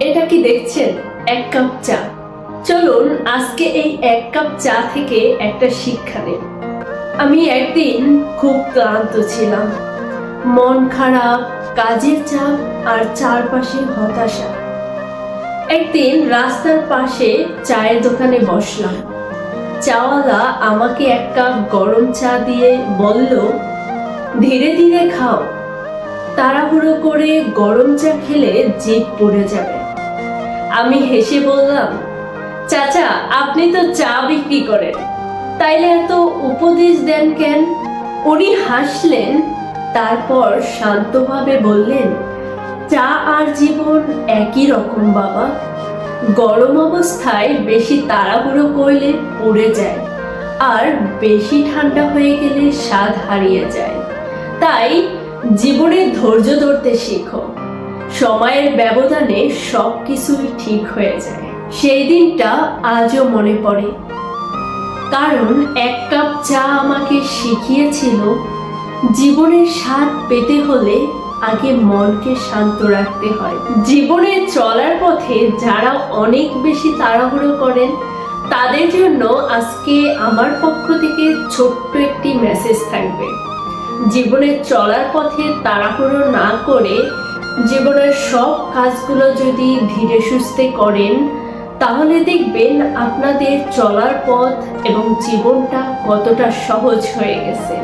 এটা কি দেখছেন? এক কাপ চা। চলুন আজকে এই এক কাপ চা থেকে একটা শিক্ষা নেই। আমি একদিন খুব ক্লান্ত ছিলাম, মন খারাপ, কাজের চাপ আর চারপাশে হতাশা। একদিন রাস্তার পাশে চায়ের দোকানে বসলাম। চাওয়ালা আমাকে এক কাপ গরম চা দিয়ে বলল, ধীরে ধীরে খাও, তাড়াহুড়ো করে গরম চা খেলে জিভ পুড়ে যাবে। আমি হেসে বললাম, চাচা আপনি তো চা বিক্রি করেন, তাইলে এত উপদেশ দেন কেন? উনি হাসলেন, তারপর শান্তভাবে বললেন, চা আর জীবন একই রকম বাবা। গরম অবস্থায় বেশি তাড়াহুড়ো করলে পুড়ে যায়, আর বেশি ঠান্ডা হয়ে গেলে স্বাদ হারিয়ে যায়। তাই জীবনে ধৈর্য ধরতে শেখো, সময়ের ব্যবধানে সবকিছুই ঠিক হয়ে যায়। সেই দিনটা আজও মনে পড়ে, কারণ এক কাপ চা আমাকে শিখিয়েছিল জীবনের স্বাদ পেতে হলে আগে মনকে শান্ত রাখতে হয়। জীবনে চলার পথে যারা অনেক বেশি তাড়াহুড়ো করেন, তাদের জন্য আজকে আমার পক্ষ থেকে ছোট্ট একটি মেসেজ থাকবে। জীবনে চলার পথে তাড়াহুড়ো না করে জীবনের সব কাজগুলো যদি ধীরে সুস্থে করেন, তাহলে দেখবেন আপনাদের চলার পথ এবং জীবনটা কতটা সহজ হয়ে গেছে।